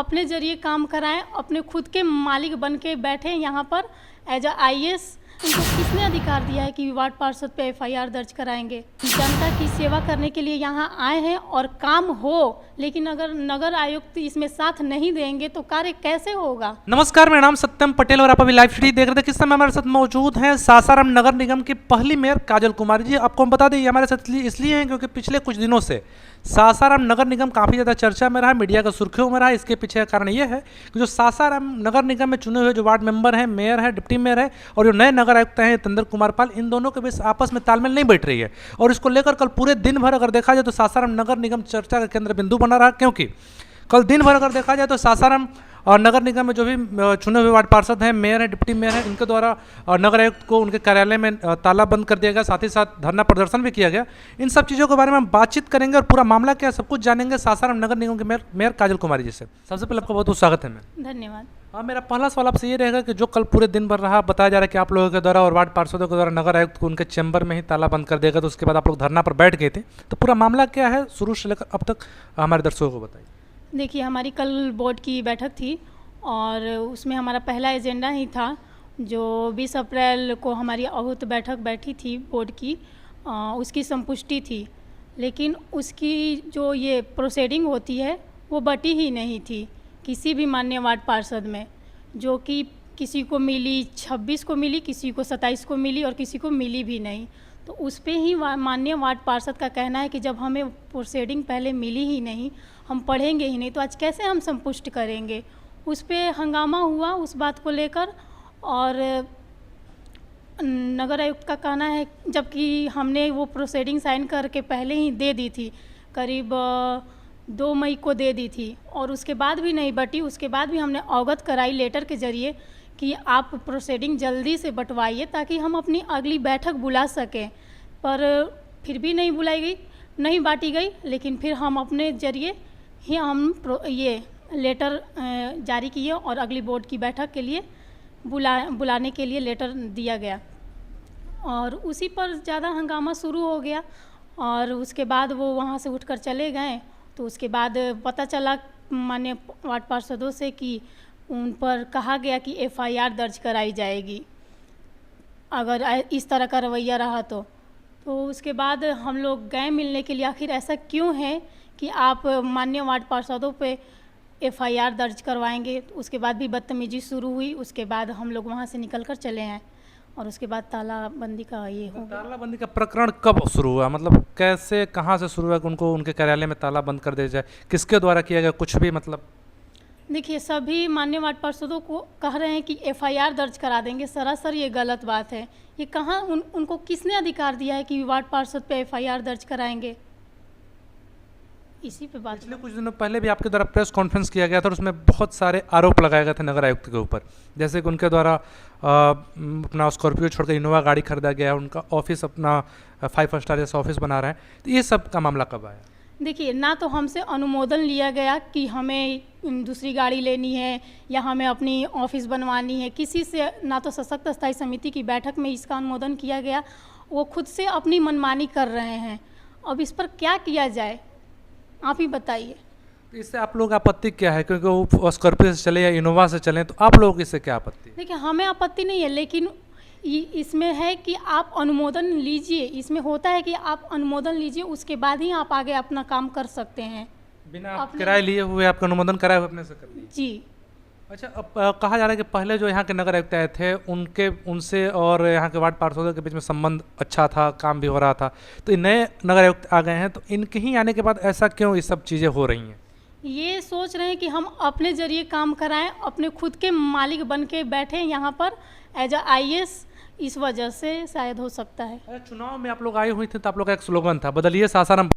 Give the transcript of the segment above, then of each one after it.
अपने जरिए काम कराएं, अपने खुद के मालिक बन के बैठें यहाँ पर एज अ IAS। उनको किसने अधिकार दिया है कि वार्ड पार्षद पे FIR दर्ज कराएंगे? जनता की सेवा करने के लिए यहाँ आए हैं और काम हो, लेकिन अगर नगर आयुक्त इसमें साथ नहीं देंगे तो कार्य कैसे होगा? नमस्कार, मेरा नाम सत्यम पटेल और आप अभी लाइव स्ट्रीम देख रहे थे। किस समय हमारे साथ मौजूद हैं सासाराम नगर निगम की पहली मेयर काजल कुमारी जी। आपको हम बता दें, ये हमारे साथ इसलिए हैं क्योंकि पिछले कुछ दिनों से सासाराम नगर निगम काफ़ी ज़्यादा चर्चा में रहा, मीडिया का सुर्खियों में रहा। इसके पीछे का कारण ये है कि जो सासाराम नगर निगम में चुने हुए जो वार्ड मेंबर हैं, मेयर है, डिप्टी मेयर है और जो नए नगर आयुक्त हैं तंदर कुमार पाल, इन दोनों के बीच आपस में तालमेल नहीं बैठ रही है। और इसको लेकर कल पूरे दिन भर अगर देखा जाए तो सासाराम नगर निगम चर्चा का केंद्र बिंदु बना रहा, क्योंकि कल दिन भर अगर देखा जाए तो सासाराम और नगर निगम में जो भी चुने हुए वार्ड पार्षद हैं, मेयर हैं, डिप्टी मेयर हैं, इनके द्वारा नगर आयुक्त को उनके कार्यालय में ताला बंद कर दिया गया, साथ ही साथ धरना प्रदर्शन भी किया गया। इन सब चीज़ों के बारे में हम बातचीत करेंगे और पूरा मामला क्या है सब कुछ जानेंगे सासाराम नगर निगम के मेयर काजल कुमारी जी से। सबसे पहले आपका बहुत बहुत स्वागत है मैम। धन्यवाद। हाँ, मेरा पहला सवाल आपसे ये रहेगा कि जो कल पूरे दिन भर रहा, बताया जा रहा है कि आप लोगों के द्वारा और वार्ड पार्षदों के द्वारा नगर आयुक्त को उनके चैम्बर में ही ताला बंद कर देगा, तो उसके बाद आप लोग धरना पर बैठ गए थे, तो पूरा मामला क्या है शुरू से लेकर अब तक हमारे दर्शकों को बताइए। देखिए, हमारी कल बोर्ड की बैठक थी और उसमें हमारा पहला एजेंडा ही था जो 20 अप्रैल को हमारी आहूत बैठक बैठी थी बोर्ड की, उसकी संपुष्टि थी। लेकिन उसकी जो ये प्रोसीडिंग होती है वो बटी ही नहीं थी किसी भी माननीय वार्ड पार्षद में, जो कि किसी को मिली 26 को मिली, किसी को 27 को मिली और किसी को मिली भी नहीं। तो उस पर ही माननीय वार्ड पार्षद का कहना है कि जब हमें प्रोसीडिंग पहले मिली ही नहीं, हम पढ़ेंगे ही नहीं, तो आज कैसे हम संपुष्ट करेंगे। उस पर हंगामा हुआ उस बात को लेकर। और नगर आयुक्त का कहना है, जबकि हमने वो प्रोसीडिंग साइन करके पहले ही दे दी थी, करीब 2 मई को दे दी थी और उसके बाद भी नहीं बटी। उसके बाद भी हमने अवगत कराई लेटर के ज़रिए कि आप प्रोसीडिंग जल्दी से बंटवाइए ताकि हम अपनी अगली बैठक बुला सकें, पर फिर भी नहीं बुलाई गई, नहीं बांटी गई। लेकिन फिर हम अपने ज़रिए ही हम ये लेटर जारी किए और अगली बोर्ड की बैठक के लिए बुलाने के लिए लेटर दिया गया और उसी पर ज़्यादा हंगामा शुरू हो गया। और उसके बाद वो वहाँ से उठकर चले गए। तो उसके बाद पता चला माननीय वार्ड पार्षदों से कि उन पर कहा गया कि FIR दर्ज कराई जाएगी अगर इस तरह का रवैया रहा तो उसके बाद हम लोग गए मिलने के लिए, आखिर ऐसा क्यों है कि आप माननीय वार्ड पार्षदों पे FIR दर्ज करवाएंगे। तो उसके बाद भी बदतमीजी शुरू हुई। उसके बाद हम लोग वहाँ से निकल कर चले आए और उसके बाद तालाबंदी का ये हो गया। तालाबंदी का प्रकरण कब शुरू हुआ, मतलब कैसे, कहाँ से शुरू हुआ कि उनको उनके कार्यालय में ताला बंद कर दिया जाए, किसके द्वारा किया गया, कुछ भी मतलब? देखिए, सभी माननीय वार्ड पार्षदों को कह रहे हैं कि FIR दर्ज करा देंगे, सरासर ये गलत बात है। ये कहाँ उनको किसने अधिकार दिया है कि वार्ड पार्षद पे FIR दर्ज कराएंगे? इसी पे बात। पिछले कुछ दिनों पहले भी आपके द्वारा प्रेस कॉन्फ्रेंस किया गया था और उसमें बहुत सारे आरोप लगाए गए थे नगर आयुक्त के ऊपर, जैसे कि उनके द्वारा अपना स्कॉर्पियो छोड़कर इनोवा गाड़ी खरीदा गया, उनका ऑफिस अपना 5 स्टार जैसा ऑफिस बना रहा है। तो ये सब का मामला कब आया? देखिए, ना तो हमसे अनुमोदन लिया गया कि हमें दूसरी गाड़ी लेनी है या हमें अपनी ऑफिस बनवानी है, किसी से ना तो सशक्त स्थायी समिति की बैठक में इसका अनुमोदन किया गया। वो खुद से अपनी मनमानी कर रहे हैं। अब इस पर क्या किया जाए, आप ही बताइए। तो इससे आप लोग आपत्ति क्या है, क्योंकि वो स्कॉर्पियो से चले या इनोवा से चलें, तो आप लोगों की इससे क्या आपत्ति? देखिए, हमें आपत्ति नहीं है, लेकिन इसमें है कि आप अनुमोदन लीजिए। इसमें होता है कि आप अनुमोदन लीजिए, उसके बाद ही आप आगे अपना काम कर सकते हैं। बिना किराए लिए हुए आपका अनुमोदन कराए हुए अपने से कर लीजिए। जी। अच्छा, अब कहा जा रहा है कि पहले जो यहाँ के नगर आयुक्त आए थे उनसे और यहाँ के वार्ड पार्षदों के बीच में संबंध अच्छा था, काम भी हो रहा था, तो नए नगर आयुक्त आ गए हैं, तो इनके ही आने के बाद ऐसा क्यों ये सब चीज़ें हो रही हैं? ये सोच रहे हैं कि हम अपने जरिए काम कराएं, अपने खुद के मालिक बन के बैठें यहाँ पर एज अ IAS, इस वजह से शायद हो सकता है। चुनाव में आप लोग आए हुए थे तो आप लोग का एक स्लोगन था, बदलिए सासाराम।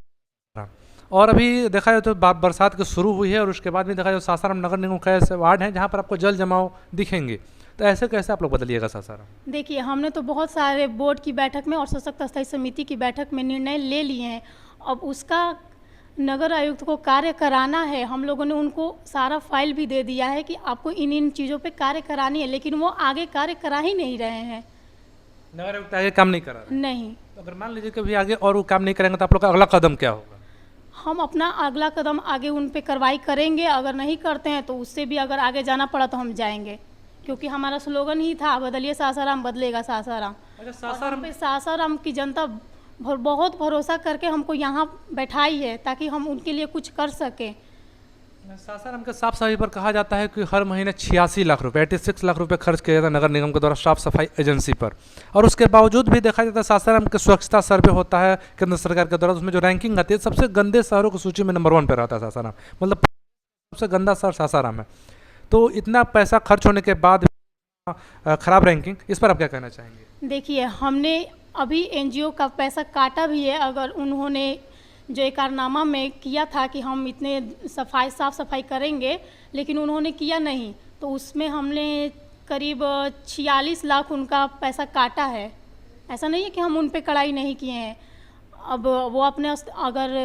और अभी देखा जाए तो बरसात की शुरू हुई है और उसके बाद भी देखा जाए सासाराम नगर निगम का ऐसे वार्ड हैं जहाँ पर आपको जल जमाव दिखेंगे, तो ऐसे कैसे आप लोग बदलिएगा सासाराम? देखिए, हमने तो बहुत सारे बोर्ड की बैठक में और सशक्त स्थायी समिति की बैठक में निर्णय ले लिए हैं। अब उसका नगर आयुक्त को कार्य कराना है। हम लोगों ने उनको सारा फाइल भी दे दिया है कि आपको इन चीज़ों पे कार्य करानी है, लेकिन वो आगे कार्य करा ही नहीं रहे हैं। नगर आयुक्त आगे काम नहीं करा रहे? नहीं। तो अगर मान लीजिए कि भी आगे और वो काम नहीं करेंगे तो आप लोग का अगला कदम क्या होगा? हम अपना अगला कदम आगे उन पे कार्रवाई करेंगे। अगर नहीं करते हैं तो उससे भी अगर आगे जाना पड़ा तो हम जाएंगे, क्योंकि हमारा स्लोगन ही था बदलिए सासाराम, बदलेगा सासाराम। अच्छा, सासाराम पे सासाराम की जनता बहुत भरोसा करके हमको यहाँ बैठाई है ताकि हम उनके लिए कुछ कर सकें। सासाराम के साफ सफाई पर कहा जाता है कि हर महीने 86 लाख रुपए 86 लाख रुपए खर्च किया जाता है नगर निगम के द्वारा साफ सफाई एजेंसी पर, और उसके बावजूद भी देखा जाता है सासाराम के स्वच्छता सर्वे होता है केंद्र सरकार के द्वारा, उसमें जो रैंकिंग आती है सबसे गंदे शहरों की सूची में नंबर 1 पर रहता है सासाराम, मतलब सबसे गंदा शहर सासाराम है। तो इतना पैसा खर्च होने के बाद खराब रैंकिंग, इस पर आप क्या कहना चाहेंगे? देखिए, हमने अभी एनजीओ का पैसा काटा भी है। अगर उन्होंने जो एक कारनामा में किया था कि हम इतने साफ़ सफाई करेंगे, लेकिन उन्होंने किया नहीं, तो उसमें हमने करीब 46 लाख उनका पैसा काटा है। ऐसा नहीं है कि हम उन पे कड़ाई नहीं किए हैं। अब वो अपने अगर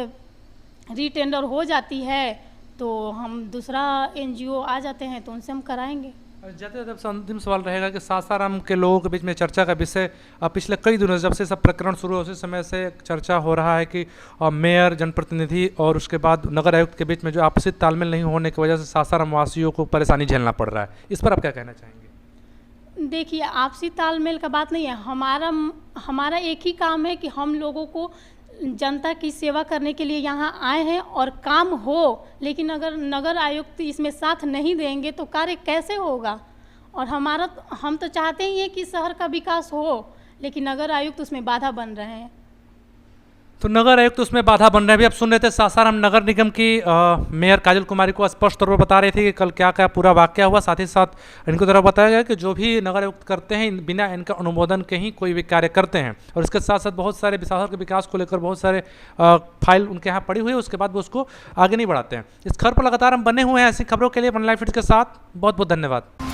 रीटेंडर हो जाती है तो हम दूसरा एनजीओ आ जाते हैं तो उनसे हम कराएंगे। जाते जब अंतिम सवाल रहेगा कि सासाराम के लोगों के बीच में चर्चा का विषय पिछले कई दिनों से, जब से सब प्रकरण शुरू हुए उसी समय से चर्चा हो रहा है कि मेयर, जनप्रतिनिधि और उसके बाद नगर आयुक्त के बीच में जो आपसी तालमेल नहीं होने की वजह से सासाराम वासियों को परेशानी झेलना पड़ रहा है, इस पर आप क्या कहना चाहेंगे? देखिए, आपसी तालमेल का बात नहीं है। हमारा एक ही काम है कि हम लोगों को जनता की सेवा करने के लिए यहाँ आए हैं और काम हो, लेकिन अगर नगर आयुक्त इसमें साथ नहीं देंगे तो कार्य कैसे होगा? और हम तो चाहते ही हैं कि शहर का विकास हो, लेकिन नगर आयुक्त उसमें बाधा बन रहे हैं। तो नगर आयुक्त तो उसमें बाधा बन रहे हैं। अभी आप सुन रहे थे सासाराम नगर निगम की मेयर काजल कुमारी को स्पष्ट तौर पर बता रही थी कि कल क्या क्या पूरा वाकया हुआ। साथ ही साथ इनको द्वारा बताया गया कि जो भी नगर आयुक्त करते हैं बिना इनका अनुमोदन के ही कोई भी कार्य करते हैं, और इसके साथ साथ बहुत सारे शहर के विकास को लेकर बहुत सारे फाइल उनके यहाँ पड़ी हुई है, उसके बाद वो उसको आगे नहीं बढ़ाते हैं। इस खबर पर लगातार हम बने हुए हैं। ऐसी खबरों के लिए वन लाइफ के साथ बहुत बहुत धन्यवाद।